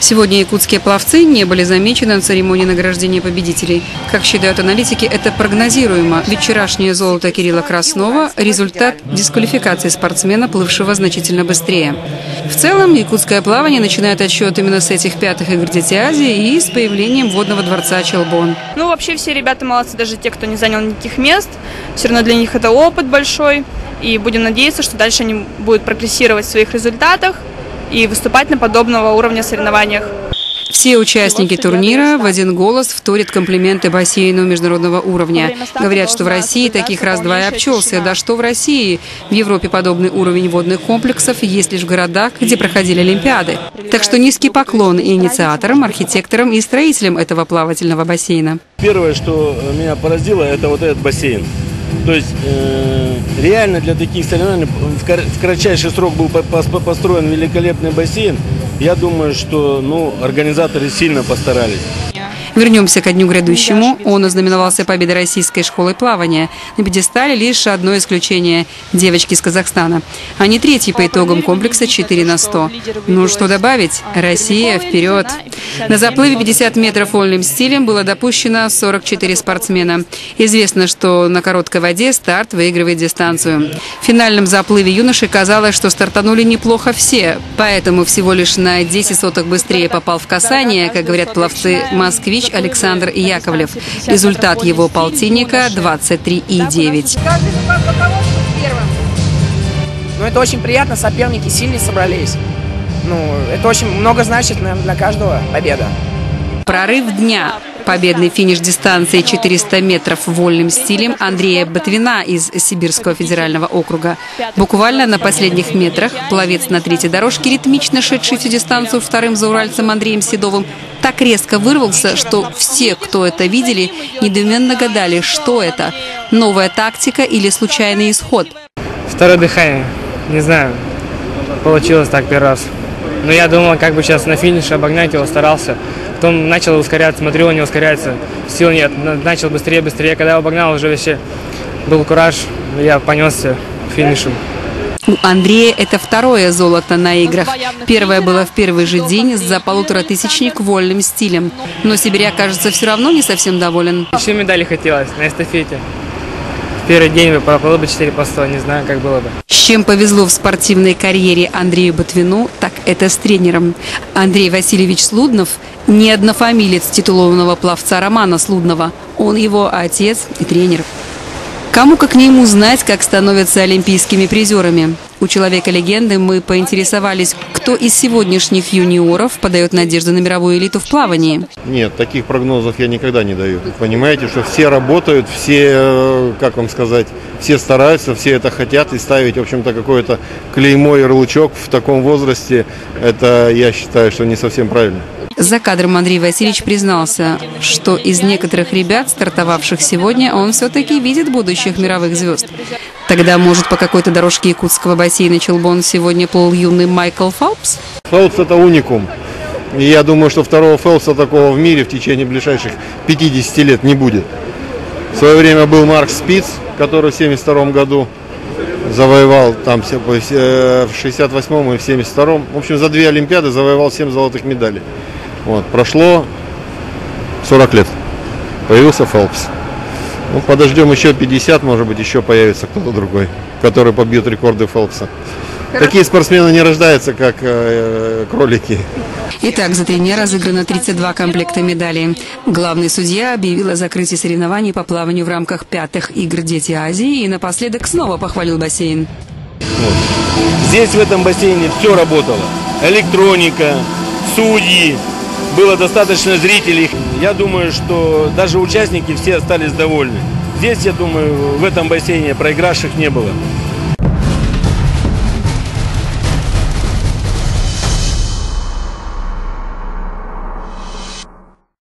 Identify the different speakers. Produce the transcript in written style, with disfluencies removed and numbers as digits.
Speaker 1: Сегодня якутские пловцы не были замечены на церемонии награждения победителей. Как считают аналитики, это прогнозируемо. Ведь вчерашнее золото Кирилла Краснова – результат дисквалификации спортсмена, плывшего значительно быстрее. В целом, якутское плавание начинает отсчет именно с этих пятых игр Дети Азии и с появлением водного дворца Челбон.
Speaker 2: Ну, вообще все ребята молодцы, даже те, кто не занял никаких мест. Все равно для них это опыт большой. И будем надеяться, что дальше они будут прогрессировать в своих результатах и выступать на подобного уровня соревнованиях.
Speaker 1: Все участники турнира в один голос вторят комплименты бассейну международного уровня. Говорят, что в России таких раз-два и обчелся. Да что в России? В Европе подобный уровень водных комплексов есть лишь в городах, где проходили Олимпиады. Так что низкий поклон и инициаторам, архитекторам и строителям этого плавательного бассейна.
Speaker 3: Первое, что меня поразило, это вот этот бассейн. То есть реально для таких соревнований в кратчайший срок был построен великолепный бассейн. Я думаю, что организаторы сильно постарались.
Speaker 1: Вернемся ко дню грядущему. Он ознаменовался победой российской школы плавания. На пьедестале лишь одно исключение – девочки из Казахстана. Они третьи по итогам комплекса 4 на 100. Ну что добавить? Россия вперед! На заплыве 50 метров вольным стилем было допущено 44 спортсмена. Известно, что на короткой воде старт выигрывает дистанцию. В финальном заплыве юношей казалось, что стартанули неплохо все. Поэтому всего лишь на 10 сотых быстрее попал в касание, как говорят пловцы, москвич Александр Яковлев. Результат его полтинника 23,9.
Speaker 4: Это очень приятно, соперники сильно собрались. Это очень много значит, наверное, для каждого победа.
Speaker 1: Прорыв дня. Победный финиш дистанции 400 метров вольным стилем Андрея Ботвина из Сибирского федерального округа. Буквально на последних метрах пловец на третьей дорожке, ритмично шедший всю дистанцию вторым зауральцем Андреем Седовым, так резко вырвался, что все, кто это видели, недоуменно гадали, что это – новая тактика или случайный исход.
Speaker 5: Второе дыхание. Не знаю, получилось так первый раз. Но я думал, как бы сейчас на финише обогнать его, старался. Потом начал ускоряться, смотрю, он не ускоряется, сил нет. Начал быстрее. Когда обогнал, уже вообще был кураж, я понесся к финишу.
Speaker 1: У Андрея это второе золото на играх. Первое было в первый же день за 1500-тысячник вольным стилем. Но сибиряк, кажется, все равно не совсем доволен.
Speaker 5: Еще медали хотелось на эстафете. В первый день бы проплыл бы 4 по 100, не знаю, как было бы.
Speaker 1: С чем повезло в спортивной карьере Андрею Ботвину, так это с тренером. Андрей Васильевич Слуднов – не однофамилец титулованного пловца Романа Слуднова. Он его отец и тренер. Кому как не ему знать, как становятся олимпийскими призерами. У человека-легенды мы поинтересовались, кто из сегодняшних юниоров подает надежду на мировую элиту в плавании.
Speaker 6: Нет, таких прогнозов я никогда не даю. Понимаете, что все работают, все, как вам сказать, все стараются, все это хотят, и ставить, в общем-то, какое-то клеймо, ярлычок в таком возрасте, это, я считаю, что не совсем правильно.
Speaker 1: За кадром Андрей Васильевич признался, что из некоторых ребят, стартовавших сегодня, он все-таки видит будущих мировых звезд. Тогда, может, по какой-то дорожке якутского бассейна Челбон сегодня плыл юный Майкл Фелпс?
Speaker 6: Фелпс – это уникум. И я думаю, что второго Фелпса такого в мире в течение ближайших 50 лет не будет. В свое время был Марк Спиц, который в 1972 году завоевал, там в 1968 и в 1972. В общем, за 2 Олимпиады завоевал 7 золотых медалей. Прошло 40 лет. Появился Фелпс. Подождем еще 50, может быть, еще появится кто-то другой, который побьет рекорды Фелпса. Такие спортсмены не рождаются, как кролики.
Speaker 1: Итак, за 3 дня разыграно 32 комплекта медалей. Главный судья объявил о закрытии соревнований по плаванию в рамках 5-х игр Дети Азии и напоследок снова похвалил бассейн.
Speaker 3: Здесь, в этом бассейне, все работало. Электроника, судьи, было достаточно зрителей. Я думаю, что даже участники все остались довольны. Здесь, я думаю, в этом бассейне проигравших не было.